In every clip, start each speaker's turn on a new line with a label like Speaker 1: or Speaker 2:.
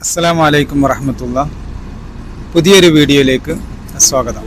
Speaker 1: അസ്സലാമു അലൈക്കും വറഹ്മത്തുള്ളാഹി. പുതിയൊരു വീഡിയോയിലേക്ക് സ്വാഗതം.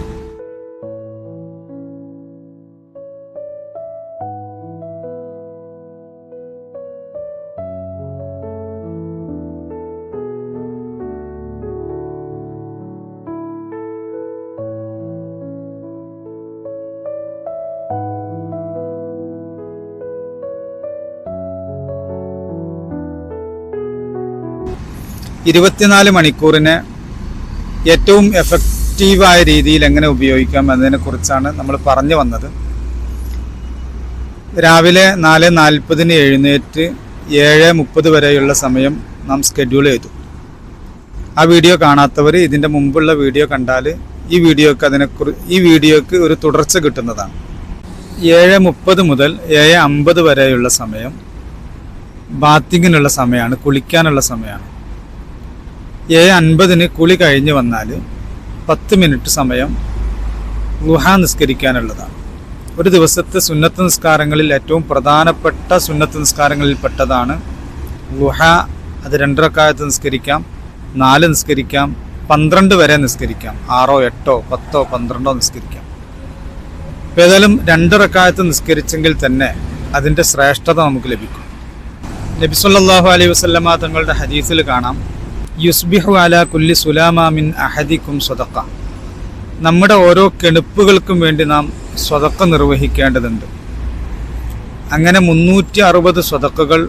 Speaker 1: ഇരുപത്തിനാല് മണിക്കൂറിനെ ഏറ്റവും എഫക്റ്റീവായ രീതിയിൽ എങ്ങനെ ഉപയോഗിക്കാം എന്നതിനെക്കുറിച്ചാണ് നമ്മൾ പറഞ്ഞു വന്നത്. രാവിലെ 4:40 എഴുന്നേറ്റ് 7:30 വരെയുള്ള സമയം നാം സ്കെഡ്യൂൾ ചെയ്തു. ആ വീഡിയോ കാണാത്തവർ ഇതിൻ്റെ മുമ്പുള്ള വീഡിയോ കണ്ടാൽ ഈ വീഡിയോക്ക് ഒരു തുടർച്ച കിട്ടുന്നതാണ്. 7:30 മുതൽ 7:50 വരെയുള്ള സമയം ബാത്തിങ്ങിനുള്ള സമയമാണ്, കുളിക്കാനുള്ള സമയമാണ്. 7:50 കുളി കഴിഞ്ഞ് വന്നാൽ 10 മിനിറ്റ് സമയം ളുഹ നിസ്കരിക്കാനുള്ളതാണ്. ഒരു ദിവസത്തെ സുന്നത്ത് നിസ്കാരങ്ങളിൽ ഏറ്റവും പ്രധാനപ്പെട്ട സുന്നത്ത് നിസ്കാരങ്ങളിൽ പെട്ടതാണ് ളുഹ. അത് 2 റക്അത്ത് നിസ്കരിക്കാം, 4 നിസ്കരിക്കാം, 12 വരെ നിസ്കരിക്കാം, 6, 8, 10, 12 നിസ്കരിക്കാം. ഏതായാലും 2 റക്അത്ത് നിസ്കരിച്ചെങ്കിൽ തന്നെ അതിൻ്റെ ശ്രേഷ്ഠത നമുക്ക് ലഭിക്കും. നബി സല്ലല്ലാഹു അലൈഹി വസല്ലമ തങ്ങളുടെ ഹദീസിൽ കാണാം, യുസ്ബിഹു അലാ കുല്ലി സുലാമ മിൻ അഹദിക്കും സ്വതക്ക. നമ്മുടെ ഓരോ കെണുപ്പുകൾക്കും വേണ്ടി നാം സ്വതക്ക നിർവഹിക്കേണ്ടതുണ്ട്. അങ്ങനെ 360 സ്വതക്കകൾ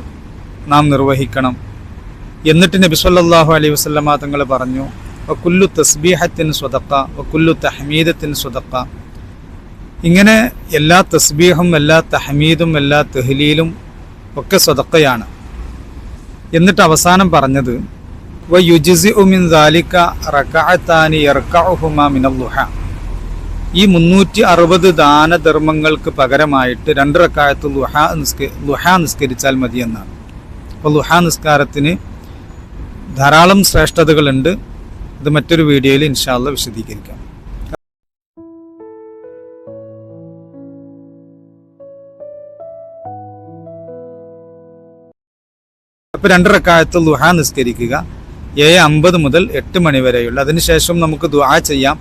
Speaker 1: നാം നിർവഹിക്കണം. എന്നിട്ട് നബി സല്ലല്ലാഹു അലൈഹി വസല്ലമ തങ്ങൾ പറഞ്ഞു, വകുല്ലു തസ്ബീഹത്തിൻ സ്വതക്ക വകുല്ലു തഹ്മീദത്തിൻ സ്വതക്ക. ഇങ്ങനെ എല്ലാ തസ്ബീഹും എല്ലാ തഹ്മീദും എല്ലാ തഹ്ലീലും ഒക്കെ സ്വതക്കയാണ്. എന്നിട്ട് അവസാനം പറഞ്ഞത് വയുജ്സിഉ മിൻ ദാലിക റകഅതാനി യർകഉഹുമാ മിനൽ ളുഹ. ഈ 360 ദാനധർമ്മങ്ങൾക്ക് പകരമായിട്ട് 2 റക്അത്ത് ളുഹ നിസ്കരിച്ചാൽ മതി എന്നാണ്. അപ്പോൾ ളുഹ നിസ്കാരത്തിന് ധാരാളം ശ്രേഷ്ഠതകളുണ്ട്. ഇത് മറ്റൊരു വീഡിയോയിൽ ഇൻഷാ അല്ലാഹ് വിശദീകരിക്കാം. അപ്പോൾ 2 റക്അത്ത് ളുഹ നിസ്കരിക്കുക. 7:50 മുതൽ 8 മണി വരെയുള്ള. അതിനുശേഷം നമുക്ക് ദുആ ചെയ്യാം.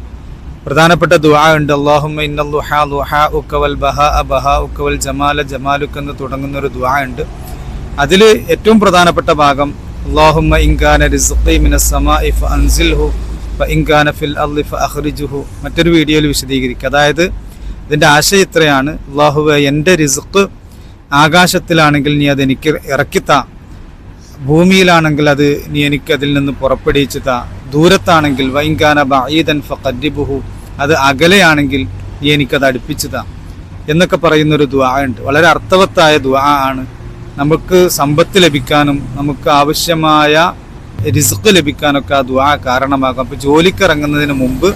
Speaker 1: പ്രധാനപ്പെട്ട ദുആ ഉണ്ട്. അല്ലാഹുമ്മ ഇന്നൽ ളുഹാ ളുഹാഉക വൽ ബഹാഅ ബഹാഉക വൽ ജമാല ജമാലുക എന്ന് തുടങ്ങുന്ന ഒരു ദുആ ഉണ്ട്. അതിൽ ഏറ്റവും പ്രധാനപ്പെട്ട ഭാഗം അല്ലാഹുമ്മ ഇൻ കാന റിസ്ഖി മിനസ് സമാഇ ഫഅൻസിൽഹു വഇൻ കാന ഫിൽ അർളി ഫഅഖ്രിജ്ഹു. മറ്റൊരു വീഡിയോയിൽ വിശദീകരിക്കുക. അതായത് ഇതിൻ്റെ ആശയം ഇത്രയാണ്: അല്ലാഹുവേ, എൻ്റെ റിസ്ഖ് ആകാശത്തിലാണെങ്കിൽ നീ അത് എനിക്ക് ഇറക്കിത്താ, ഭൂമിയിലാണെങ്കിൽ അത് നീ എനിക്ക് അതിൽ നിന്ന് പുറപ്പെടുവിച്ചു താ, ദൂരത്താണെങ്കിൽ വൈൻകാന ബഈദൻ ഫഖദ്ദിബുഹു, അത് അകലെയാണെങ്കിൽ നീ എനിക്കത് അടുപ്പിച്ചു താ എന്നൊക്കെ പറയുന്നൊരു ദുആ ഉണ്ട്. വളരെ അർത്ഥവത്തായ ദുആ ആണ്. നമുക്ക് സമ്പത്ത് ലഭിക്കാനും നമുക്ക് ആവശ്യമായ റിസ്ഖ് ലഭിക്കാനൊക്കെ ആ ദുആ കാരണമാകും. അപ്പോൾ ജോലിക്കിറങ്ങുന്നതിന് മുമ്പ്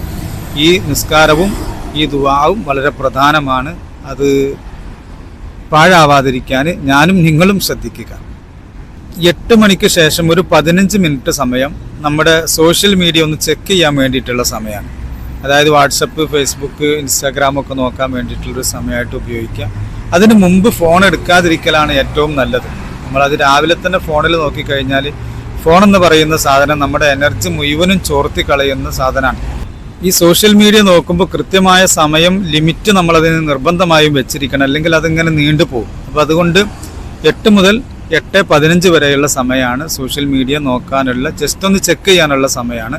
Speaker 1: ഈ നിസ്കാരവും ഈ ദുആവും വളരെ പ്രധാനമാണ്. അത് പാഴാവാതിരിക്കാൻ ഞാനും നിങ്ങളും ശ്രദ്ധിക്കുക. 8 മണിക്ക് ശേഷം ഒരു 15 മിനിറ്റ് സമയം നമ്മുടെ സോഷ്യൽ മീഡിയ ഒന്ന് ചെക്ക് ചെയ്യാൻ വേണ്ടിയിട്ടുള്ള സമയമാണ്. അതായത് വാട്സപ്പ്, ഫേസ്ബുക്ക്, ഇൻസ്റ്റാഗ്രാമൊക്കെ നോക്കാൻ വേണ്ടിയിട്ടുള്ളൊരു സമയമായിട്ട് ഉപയോഗിക്കുക. അതിന് മുമ്പ് ഫോൺ എടുക്കാതിരിക്കലാണ് ഏറ്റവും നല്ലത്. നമ്മളത് രാവിലെ തന്നെ ഫോണിൽ നോക്കിക്കഴിഞ്ഞാൽ ഫോൺ എന്ന് പറയുന്ന സാധനം നമ്മുടെ എനർജി മുഴുവനും ചോർത്തി കളയുന്ന സാധനമാണ്. ഈ സോഷ്യൽ മീഡിയ നോക്കുമ്പോൾ കൃത്യമായ സമയം ലിമിറ്റ് നമ്മളതിന് നിർബന്ധമായും വെച്ചിരിക്കണം, അല്ലെങ്കിൽ അതിങ്ങനെ നീണ്ടുപോകും. അപ്പോൾ അതുകൊണ്ട് 8 മുതൽ 8:15 വരെയുള്ള സമയമാണ് സോഷ്യൽ മീഡിയ നോക്കാനുള്ള, ജസ്റ്റ് ഒന്ന് ചെക്ക് ചെയ്യാനുള്ള സമയമാണ്.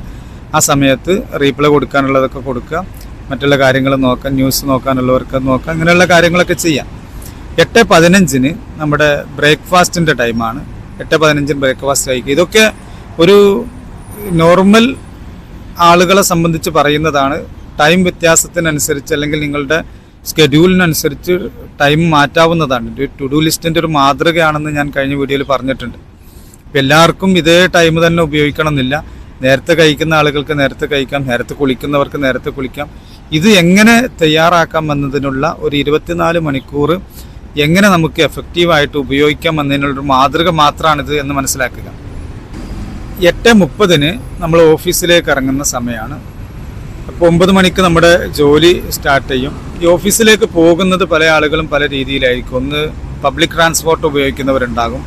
Speaker 1: ആ സമയത്ത് റീപ്ലൈ കൊടുക്കാനുള്ളതൊക്കെ കൊടുക്കുക, മറ്റുള്ള കാര്യങ്ങൾ നോക്കാം, ന്യൂസ് നോക്കാനുള്ളവർക്ക് നോക്കാം, ഇങ്ങനെയുള്ള കാര്യങ്ങളൊക്കെ ചെയ്യാം. 8:15 നമ്മുടെ ബ്രേക്ക്ഫാസ്റ്റിൻ്റെ ടൈമാണ്. 8:15 ബ്രേക്ക്ഫാസ്റ്റ് കഴിക്കുക. ഇതൊക്കെ ഒരു നോർമൽ ആളുകളെ സംബന്ധിച്ച് പറയുന്നതാണ്. ടൈം വ്യത്യാസത്തിനനുസരിച്ച് അല്ലെങ്കിൽ നിങ്ങളുടെ സ്കെഡ്യൂളിനനുസരിച്ച് ടൈം മാറ്റാവുന്നതാണ്. ടു ഡു ലിസ്റ്റിൻ്റെ ഒരു മാതൃകയാണെന്ന് ഞാൻ കഴിഞ്ഞ വീഡിയോയിൽ പറഞ്ഞിട്ടുണ്ട്. ഇപ്പം എല്ലാവർക്കും ഇതേ ടൈം തന്നെ ഉപയോഗിക്കണം എന്നില്ല. നേരത്തെ കഴിക്കുന്ന ആളുകൾക്ക് നേരത്തെ കഴിക്കാം, നേരത്തെ കുളിക്കുന്നവർക്ക് നേരത്തെ കുളിക്കാം. ഇത് എങ്ങനെ തയ്യാറാക്കാം എന്നതിനുള്ള ഒരു 24 മണിക്കൂർ എങ്ങനെ നമുക്ക് എഫക്റ്റീവായിട്ട് ഉപയോഗിക്കാം എന്നതിനുള്ളൊരു മാതൃക മാത്രമാണിത് എന്ന് മനസ്സിലാക്കുക. 8:30 നമ്മൾ ഓഫീസിലേക്ക് ഇറങ്ങുന്ന സമയമാണ്. അപ്പോൾ 9 മണിക്ക് നമ്മുടെ ജോലി സ്റ്റാർട്ട് ചെയ്യും. ഈ ഓഫീസിലേക്ക് പോകുന്നത് പല ആളുകളും പല രീതിയിലായിരിക്കും. ഒന്ന് പബ്ലിക് ട്രാൻസ്പോർട്ട് ഉപയോഗിക്കുന്നവരുണ്ടാകും.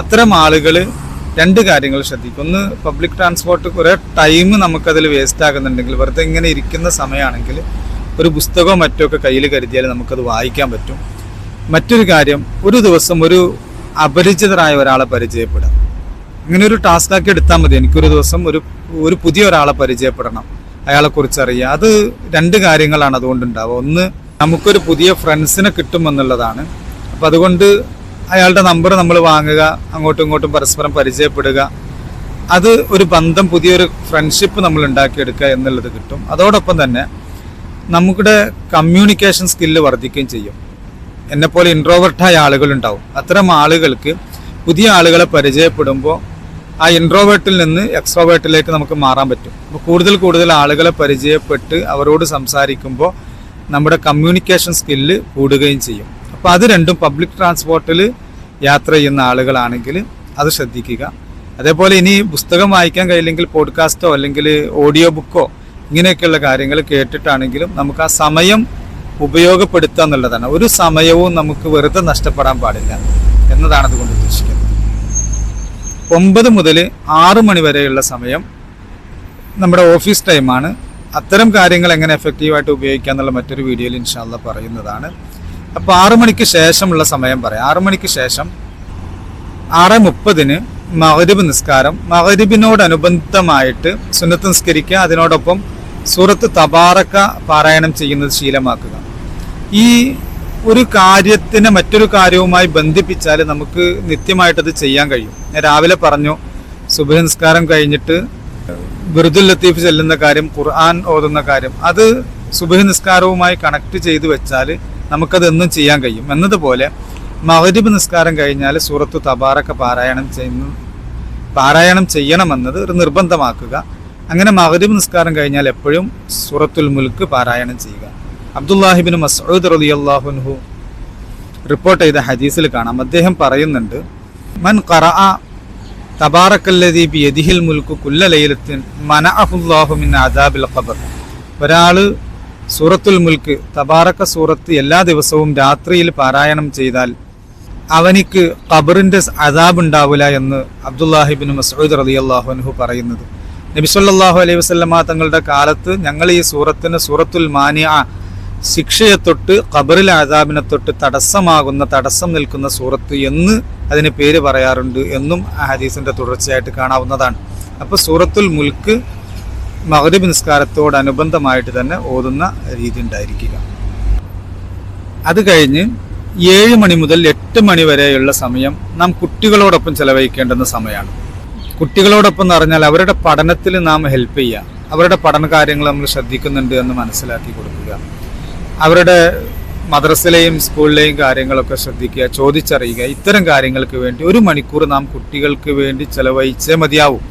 Speaker 1: അത്തരം ആളുകൾ രണ്ട് കാര്യങ്ങൾ ശ്രദ്ധിക്കും. ഒന്ന്, പബ്ലിക് ട്രാൻസ്പോർട്ട് കുറേ ടൈം നമുക്കതിൽ വേസ്റ്റ് ആകുന്നുണ്ടെങ്കിൽ, വെറുതെ ഇങ്ങനെ ഇരിക്കുന്ന സമയമാണെങ്കിൽ ഒരു പുസ്തകമോ മറ്റോ ഒക്കെ കയ്യിൽ കരുതിയാൽ നമുക്കത് വായിക്കാൻ പറ്റും. മറ്റൊരു കാര്യം, ഒരു ദിവസം ഒരു അപരിചിതരായ ഒരാളെ പരിചയപ്പെടാം. ഇങ്ങനെ ഒരു ടാസ്കാക്കി എടുത്താൽ മതി. എനിക്കൊരു ദിവസം ഒരു പുതിയ ഒരാളെ പരിചയപ്പെടണം, അയാളെക്കുറിച്ച് അറിയുക. അത് രണ്ട് കാര്യങ്ങളാണ് അതുകൊണ്ടുണ്ടാവുക. ഒന്ന്, നമുക്കൊരു പുതിയ ഫ്രണ്ട്സിനെ കിട്ടുമെന്നുള്ളതാണ്. അപ്പം അതുകൊണ്ട് അയാളുടെ നമ്പർ നമ്മൾ വാങ്ങുക, അങ്ങോട്ടും ഇങ്ങോട്ടും പരസ്പരം പരിചയപ്പെടുക, അത് ഒരു ബന്ധം, പുതിയൊരു ഫ്രണ്ട്ഷിപ്പ് നമ്മൾ ഉണ്ടാക്കിയെടുക്കുക എന്നുള്ളത് കിട്ടും. അതോടൊപ്പം തന്നെ നമ്മുടെ കമ്മ്യൂണിക്കേഷൻ സ്കില്ല് വർദ്ധിക്കുകയും ചെയ്യും. എന്നെപ്പോലെ ഇൻട്രോവേർട്ടായ ആളുകളുണ്ടാവും. അത്തരം ആളുകൾക്ക് പുതിയ ആളുകളെ പരിചയപ്പെടുമ്പോൾ ആ ഇൻട്രോവേർട്ടിൽ നിന്ന് എക്സ്ട്രോവേർട്ടിലേക്ക് നമുക്ക് മാറാൻ പറ്റും. അപ്പോൾ കൂടുതൽ ആളുകളെ പരിചയപ്പെട്ട് അവരോട് സംസാരിക്കുമ്പോൾ നമ്മുടെ കമ്മ്യൂണിക്കേഷൻ സ്കില്ല് കൂടുകയും ചെയ്യും. അപ്പോൾ അത് രണ്ടും പബ്ലിക് ട്രാൻസ്പോർട്ടിൽ യാത്ര ചെയ്യുന്ന ആളുകളാണെങ്കിൽ അത് ശ്രദ്ധിക്കുക. അതേപോലെ ഇനി പുസ്തകം വായിക്കാൻ കഴിയില്ലെങ്കിൽ പോഡ്കാസ്റ്റോ അല്ലെങ്കിൽ ഓഡിയോ ബുക്കോ ഇങ്ങനെയൊക്കെയുള്ള കാര്യങ്ങൾ കേട്ടിട്ടാണെങ്കിലും നമുക്ക് ആ സമയം ഉപയോഗപ്പെടുത്തുക എന്നുള്ളതാണ്. ഒരു സമയവും നമുക്ക് വെറുതെ നഷ്ടപ്പെടാൻ പാടില്ല എന്നതാണ് അതുകൊണ്ട് ഉദ്ദേശിക്കുന്നത്. 9 മുതൽ 6 മണി വരെയുള്ള സമയം നമ്മുടെ ഓഫീസ് ടൈമാണ്. അത്തരം കാര്യങ്ങൾ എങ്ങനെ എഫക്റ്റീവായിട്ട് ഉപയോഗിക്കുക എന്നുള്ള മറ്റൊരു വീഡിയോയിൽ ഇൻഷാ അല്ലാഹ് പറയുന്നതാണ്. അപ്പോൾ 6 മണിക്ക് ശേഷമുള്ള സമയം പറയാം. 6 മണിക്ക് ശേഷം 6:30 മഗ്രിബ് നിസ്കാരം, മഗ്രിബിനോടനുബന്ധമായിട്ട് സുന്നത്ത് നിസ്കരിക്കുക, അതിനോടൊപ്പം സൂറത്ത് തബാറക്ക പാരായണം ചെയ്യുന്നത് ശീലമാക്കുക. ഈ ഒരു കാര്യത്തിനെ മറ്റൊരു കാര്യവുമായി ബന്ധിപ്പിച്ചാൽ നമുക്ക് നിത്യമായിട്ടത് ചെയ്യാൻ കഴിയും. ഞാൻ രാവിലെ പറഞ്ഞു, സുബ്ഹ് നിസ്കാരം കഴിഞ്ഞിട്ട് വിർദുൽ ലത്തീഫ് ചെല്ലുന്ന കാര്യം, ഖുർആൻ ഓതുന്ന കാര്യം, അത് സുബ്ഹ് നിസ്കാരവുമായി കണക്ട് ചെയ്ത് വെച്ചാൽ നമുക്കത് എന്നും ചെയ്യാൻ കഴിയും. എന്നതുപോലെ മഗ്രിബ് നിസ്കാരം കഴിഞ്ഞാൽ സൂറത്തു തബാറക്ക പാരായണം ചെയ്യണമെന്നത് ഒരു നിർബന്ധമാക്കുക. അങ്ങനെ മഗ്രിബ് നിസ്കാരം കഴിഞ്ഞാൽ എപ്പോഴും സൂറത്തുൽ മുൽക്ക് പാരായണം ചെയ്യുക. അബ്ദുല്ലാഹിബ്നു മസ്ഊദ് റളിയല്ലാഹു അൻഹു റിപ്പോർട്ട് ചെയ്ത ഹദീസിൽ കാണാം, അദ്ദേഹം പറയുന്നുണ്ട്, മൻ ഖറഅ തബാറക്കല്ലദീ ബിയദിഹിൽ മുൽക്കു കുല്ല ലൈലത്തിൻ മനഅഹുല്ലാഹു മിൻ അദാബിൽ ഖബർ. ഒരാൾ സൂറത്തുൽ മുൽക്ക് തബാറക്ക സൂറത്ത് എല്ലാ ദിവസവും രാത്രിയിൽ പാരായണം ചെയ്താൽ അവനിക്ക് ഖബറിന്റെ അദാബ് ഉണ്ടാവില്ല എന്ന് അബ്ദുല്ലാഹിബ്നു മസ്ഊദ് റളിയല്ലാഹു അൻഹു പറയുന്നത്. നബി സല്ലല്ലാഹു അലൈഹി വസല്ലമ തങ്ങളുടെ കാലത്ത് ഞങ്ങൾ ഈ സൂറത്തിന് സൂറത്തുൽ മാനിഅ, ശിക്ഷയെ തൊട്ട് ഖബറിലെ അദാബിനെ തൊട്ട് തടസ്സം നിൽക്കുന്ന സൂറത്ത് എന്ന് അതിന് പേര് പറയാറുണ്ട് എന്നും ആ ഹദീസിന്റെ തുടർച്ചയായിട്ട് കാണാവുന്നതാണ്. അപ്പോൾ സൂറത്തുൽ മുൽക്ക് മഗ്രിബ് നിസ്കാരത്തോടനുബന്ധമായിട്ട് തന്നെ ഓതുന്ന രീതി ഉണ്ടായിരിക്കുക. അത് കഴിഞ്ഞ് 7 മണി മുതൽ 8 മണി വരെയുള്ള സമയം നാം കുട്ടികളോടൊപ്പം ചെലവഴിക്കേണ്ടുന്ന സമയമാണ്. കുട്ടികളോടൊപ്പം എന്ന് പറഞ്ഞാൽ അവരുടെ പഠനത്തിൽ നാം ഹെൽപ്പ് ചെയ്യുക, അവരുടെ പഠന കാര്യങ്ങൾ നമ്മൾ ശ്രദ്ധിക്കുന്നുണ്ട് എന്ന് മനസ്സിലാക്കി കൊടുക്കുക, അവരുടെ മദ്രസയിലെയും സ്കൂളിലെയും കാര്യങ്ങളൊക്കെ ശ്രദ്ധിക്കുക, ചോദിച്ചറിയുക. ഇത്തരം കാര്യങ്ങൾക്ക് വേണ്ടി 1 മണിക്കൂർ നാം കുട്ടികൾക്ക് വേണ്ടി ചെലവഴിച്ചേ മതിയാവും.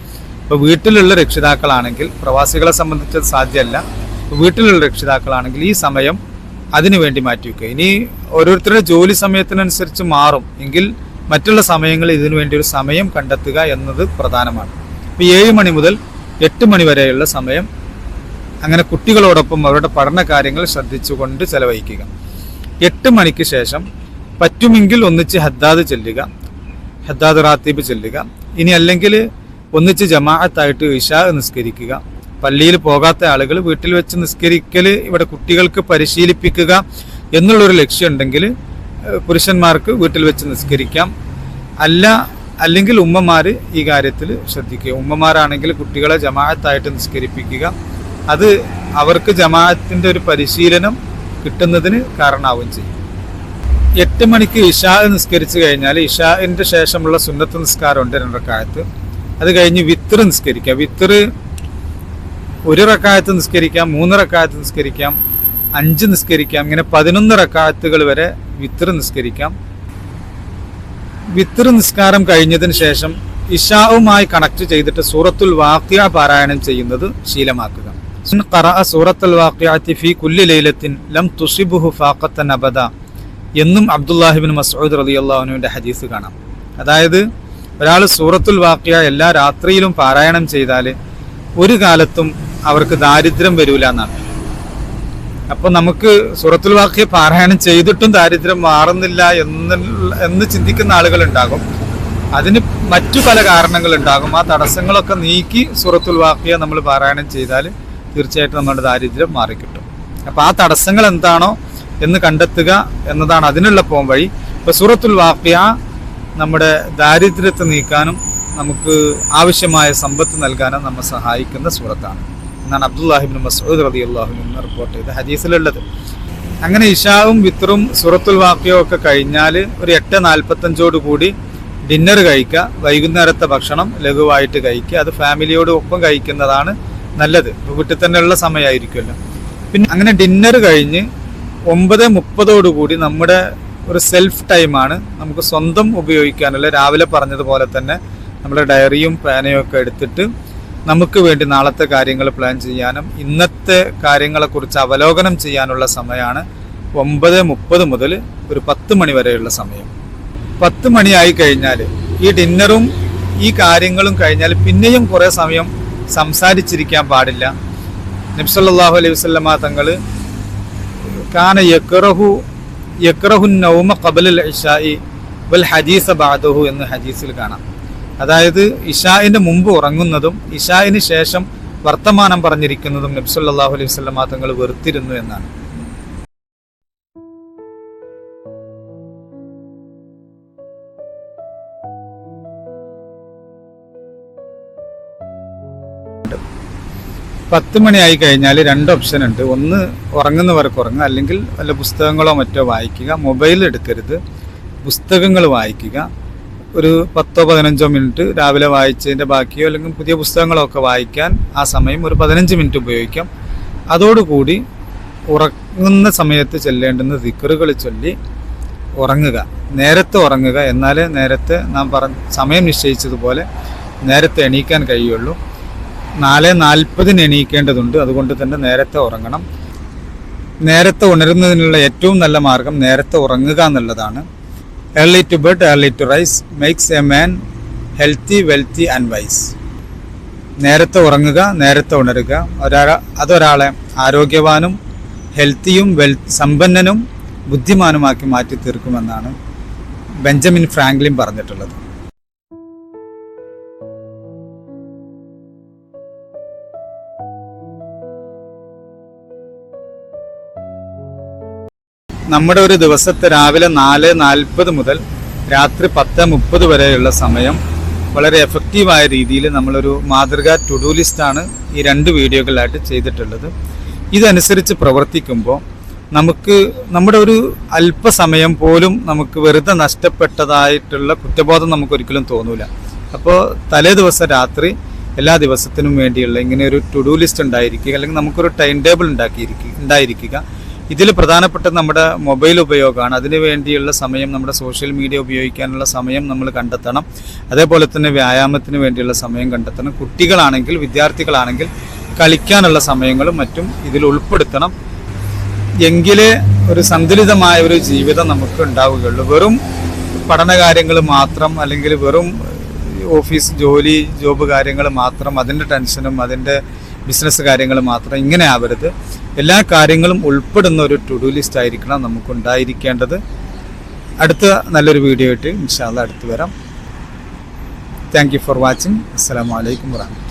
Speaker 1: ഇപ്പോൾ വീട്ടിലുള്ള രക്ഷിതാക്കളാണെങ്കിൽ, പ്രവാസികളെ സംബന്ധിച്ചത് സാധ്യമല്ല, വീട്ടിലുള്ള രക്ഷിതാക്കളാണെങ്കിൽ ഈ സമയം അതിനു വേണ്ടി മാറ്റിവെക്കുക. ഇനി ഓരോരുത്തരുടെ ജോലി സമയത്തിനനുസരിച്ച് മാറും എങ്കിൽ മറ്റുള്ള സമയങ്ങളിൽ ഇതിനു വേണ്ടി ഒരു സമയം കണ്ടെത്തുക എന്നത് പ്രധാനമാണ്. ഇപ്പോൾ 7 മണി മുതൽ 8 മണി വരെയുള്ള സമയം അങ്ങനെ കുട്ടികളോടൊപ്പം അവരുടെ പഠന കാര്യങ്ങൾ ശ്രദ്ധിച്ചുകൊണ്ട് ചെലവഴിക്കുക. 8 മണിക്ക് ശേഷം പറ്റുമെങ്കിൽ ഒന്നിച്ച് ഹദ്ദാദ് ചെല്ലുക, ഹദ്ദാദ് റാത്തീബ് ചെല്ലുക. ഇനി അല്ലെങ്കിൽ ഒന്നിച്ച് ജമാഅത്തായിട്ട് ഇശാ നിസ്കരിക്കുക. പള്ളിയിൽ പോകാത്ത ആളുകൾ വീട്ടിൽ വെച്ച് നിസ്കരിക്കൽ ഇവിടെ കുട്ടികൾക്ക് പരിശീലിപ്പിക്കുക എന്നുള്ളൊരു ലക്ഷ്യം ഉണ്ടെങ്കിൽ പുരുഷന്മാർക്ക് വീട്ടിൽ വെച്ച് നിസ്കരിക്കാം. അല്ലെങ്കിൽ ഉമ്മമാർ ഈ കാര്യത്തിൽ ശ്രദ്ധിക്കുക. ഉമ്മമാരാണെങ്കിൽ കുട്ടികളെ ജമാഅത്തായിട്ട് നിസ്കരിപ്പിക്കുക. അത് അവർക്ക് ജമാഅത്തിൻ്റെ ഒരു പരിശീലനം കിട്ടുന്നതിന് കാരണമാവുകയും ചെയ്യും. 8 മണിക്ക് ഇശാ നിസ്കരിച്ചു കഴിഞ്ഞാൽ ഇശാഇൻ്റെ ശേഷമുള്ള സുന്നത്ത് നിസ്കാരമുണ്ട് 2 റക്അത്ത്. അത് കഴിഞ്ഞ് വിത്ർ നിസ്കരിക്കുക. വിത്ർ 1 റക്അത്ത് നിസ്കരിക്കാം, 3 റക്അത്ത് നിസ്കരിക്കാം, 5 നിസ്കരിക്കാം. ഇങ്ങനെ 11 റക്അത്തുകൾ വരെ വിത്ർ നിസ്കരിക്കാം. വിത്ർ നിസ്കാരം കഴിഞ്ഞതിന് ശേഷം ഇശാവുമായി കണക്ട് ചെയ്തിട്ട് സൂറത്തുൽ വാഖിഅ പാരായണം ചെയ്യുന്നത് ശീലമാക്കുക. സൂറത്തുൽ വാഖിഅത്തി ഫീ കുല്ലി ലൈലത്തിൻ ലം തുസിബുഹു ഫാഖത്തൻ അബദ എന്നും അബ്ദുല്ലാഹിബ്നു മസ്ഊദ് റളിയല്ലാഹു അൻഹുവിന്റെ ഹദീസ് കാണാം. അതായത് ഒരാൾ സൂറത്തുൽ വാഖിഅ എല്ലാ രാത്രിയിലും പാരായണം ചെയ്താൽ ഒരു കാലത്തും അവർക്ക് ദാരിദ്ര്യം വരൂല എന്നാണ്. അപ്പൊ നമുക്ക് സൂറത്തുൽ വാഖിഅ പാരായണം ചെയ്തിട്ടും ദാരിദ്ര്യം മാറുന്നില്ല എന്ന് ചിന്തിക്കുന്ന ആളുകൾ ഉണ്ടാകും. അതിന് മറ്റു പല കാരണങ്ങളുണ്ടാകും. ആ തടസ്സങ്ങളൊക്കെ നീക്കി സൂറത്തുൽ വാഖിയ നമ്മൾ പാരായണം ചെയ്താൽ തീർച്ചയായിട്ടും നമ്മുടെ ദാരിദ്ര്യം മാറിക്കിട്ടും. അപ്പോൾ ആ തടസ്സങ്ങൾ എന്താണോ എന്ന് കണ്ടെത്തുക എന്നതാണ് അതിനുള്ള പോം വഴി. ഇപ്പോൾ സൂറത്തുൽ വാഖിയ നമ്മുടെ ദാരിദ്ര്യത്തെ നീക്കാനും നമുക്ക് ആവശ്യമായ സമ്പത്ത് നൽകാനും നമ്മെ സഹായിക്കുന്ന സൂറത്താണ് എന്നാണ് അബ്ദുല്ലാഹി ഇബ്നു മസ്ഊദ് റളിയല്ലാഹു അൻഹു റിപ്പോർട്ട് ചെയ്ത ഹദീസിലുള്ളത്. അങ്ങനെ ഇശാവും വിത്റും സൂറത്തുൽ വാഖിയ ഒക്കെ കഴിഞ്ഞാൽ ഒരു 8:45 കൂടി ഡിന്നർ കഴിക്കുക. വൈകുന്നേരത്തെ ഭക്ഷണം ലഘുവായിട്ട് കഴിക്കുക. അത് ഫാമിലിയോട് ഒപ്പം കഴിക്കുന്നതാണ് നല്ലത്. വീട്ടിൽ തന്നെയുള്ള സമയമായിരിക്കുമല്ലോ. പിന്നെ അങ്ങനെ ഡിന്നർ കഴിഞ്ഞ് 9:30 കൂടി നമ്മുടെ ഒരു സെൽഫ് ടൈമാണ്. നമുക്ക് സ്വന്തം ഉപയോഗിക്കാനുള്ള, രാവിലെ പറഞ്ഞതുപോലെ തന്നെ നമ്മുടെ ഡയറിയും പേനയും ഒക്കെ എടുത്തിട്ട് നമുക്ക് വേണ്ടി നാളത്തെ കാര്യങ്ങൾ പ്ലാൻ ചെയ്യാനും ഇന്നത്തെ കാര്യങ്ങളെക്കുറിച്ച് അവലോകനം ചെയ്യാനുള്ള സമയമാണ് 9:30 മുതൽ ഒരു 10 മണി വരെയുള്ള സമയം. 10 മണിയായി കഴിഞ്ഞാൽ ഈ ഡിന്നറും ഈ കാര്യങ്ങളും കഴിഞ്ഞാൽ പിന്നെയും കുറേ സമയം സംസാരിച്ചിരിക്കാൻ പാടില്ല. നബി സല്ലല്ലാഹു അലൈഹി വസല്ലമ തങ്ങൾ കാന യക്റഹു നൗമ ഖബല ഇശാഇ വൽ ഹദീസ ബഅദഹു എന്ന് ഹദീസിൽ കാണാം. അതായത് ഇശാഇന്റെ മുമ്പ് ഉറങ്ങുന്നതും ഇശാഇന് ശേഷം വർത്തമാനം പറഞ്ഞിരിക്കുന്നതും നബി സല്ലല്ലാഹു അലൈഹി വസല്ലമ തങ്ങൾ വെറുത്തിരുന്നു എന്നാണ്. പത്ത് മണിയായി കഴിഞ്ഞാൽ 2 ഓപ്ഷൻ ഉണ്ട്. ഒന്ന് ഉറങ്ങുന്നവർക്ക് ഉറങ്ങുക, അല്ലെങ്കിൽ വല്ല പുസ്തകങ്ങളോ മറ്റോ വായിക്കുക. മൊബൈൽ എടുക്കരുത്, പുസ്തകങ്ങൾ വായിക്കുക. ഒരു 10-15 മിനിറ്റ് രാവിലെ വായിച്ചതിൻ്റെ ബാക്കിയോ അല്ലെങ്കിൽ പുതിയ പുസ്തകങ്ങളോ ഒക്കെ വായിക്കാൻ ആ സമയം ഒരു 15 മിനിറ്റ് ഉപയോഗിക്കാം. അതോടുകൂടി ഉറങ്ങുന്ന സമയത്ത് ചൊല്ലേണ്ടുന്ന ദിക്റുകൾ ചൊല്ലി ഉറങ്ങുക. നേരത്തെ ഉറങ്ങുക, എന്നാലേ നേരത്തെ നാം സമയം നിശ്ചയിച്ചതുപോലെ നേരത്തെ എണീക്കാൻ കഴിയുള്ളൂ. 4:40 എണീക്കേണ്ടതുണ്ട്. അതുകൊണ്ട് തന്നെ നേരത്തെ ഉറങ്ങണം. നേരത്തെ ഉണരുന്നതിനുള്ള ഏറ്റവും നല്ല മാർഗം നേരത്തെ ഉറങ്ങുക എന്നുള്ളതാണ്. Early to bed early to rise makes a man healthy wealthy and wise. നേരത്തെ ഉറങ്ങുക, നേരത്തെ ഉണരുക അതൊരാളെ ആരോഗ്യവാനും ഹെൽത്തിയും സമ്പന്നനും ബുദ്ധിമാനുമാക്കി മാറ്റി തീർക്കുമെന്നാണ് ബെഞ്ചമിൻ ഫ്രാങ്ക്ലിൻ പറഞ്ഞിട്ടുള്ളത്. നമ്മുടെ ഒരു ദിവസത്തെ രാവിലെ 4:40 മുതൽ രാത്രി 10:30 വരെയുള്ള സമയം വളരെ എഫക്റ്റീവായ രീതിയിൽ നമ്മളൊരു മാതൃകാ ടു ഡു ലിസ്റ്റാണ് ഈ 2 വീഡിയോകളായിട്ട് ചെയ്തിട്ടുള്ളത്. ഇതനുസരിച്ച് പ്രവർത്തിക്കുമ്പോൾ നമുക്ക് നമ്മുടെ ഒരു അല്പസമയം പോലും നമുക്ക് വെറുതെ നഷ്ടപ്പെട്ടതായിട്ടുള്ള കുറ്റബോധം നമുക്കൊരിക്കലും തോന്നൂല. അപ്പോൾ തലേ ദിവസം രാത്രി എല്ലാ ദിവസത്തിനും വേണ്ടിയുള്ള ഇങ്ങനെ ഒരു ടു ഡു ലിസ്റ്റ് ഉണ്ടായിരിക്കുക, അല്ലെങ്കിൽ നമുക്കൊരു ടൈം ടേബിൾ ഉണ്ടായിരിക്കുക. ഇതിൽ പ്രധാനപ്പെട്ട നമ്മുടെ മൊബൈൽ ഉപയോഗമാണ്. അതിനു വേണ്ടിയുള്ള സമയം, നമ്മുടെ സോഷ്യൽ മീഡിയ ഉപയോഗിക്കാനുള്ള സമയം നമ്മൾ കണ്ടെത്തണം. അതേപോലെ തന്നെ വ്യായാമത്തിന് വേണ്ടിയുള്ള സമയം കണ്ടെത്തണം. കുട്ടികളാണെങ്കിൽ, വിദ്യാർത്ഥികളാണെങ്കിൽ കളിക്കാനുള്ള സമയങ്ങളും മറ്റും ഇതിൽ ഉൾപ്പെടുത്തണം. എങ്കിലേ ഒരു സന്തുലിതമായ ഒരു ജീവിതം നമുക്ക് ഉണ്ടാവുകയുള്ളൂ. വെറും പഠനകാര്യങ്ങൾ മാത്രം, അല്ലെങ്കിൽ വെറും ഓഫീസ് ജോബ് കാര്യങ്ങൾ മാത്രം, അതിൻ്റെ ടെൻഷനും അതിൻ്റെ ബിസിനസ് കാര്യങ്ങൾ മാത്രം, ഇങ്ങനെ ആവരുത്. എല്ലാ കാര്യങ്ങളും ഉൾപ്പെടുന്ന ഒരു ടു ഡു ലിസ്റ്റ് ആയിരിക്കണം നമുക്കുണ്ടായിരിക്കേണ്ടത്. അടുത്ത നല്ലൊരു വീഡിയോ ആയിട്ട് ഇൻഷാ അല്ലാഹ് അടുത്ത് വരാം. Thank you for watching. അസ്സലാമു അലൈക്കും വറഹ്മത്തുള്ളാഹി.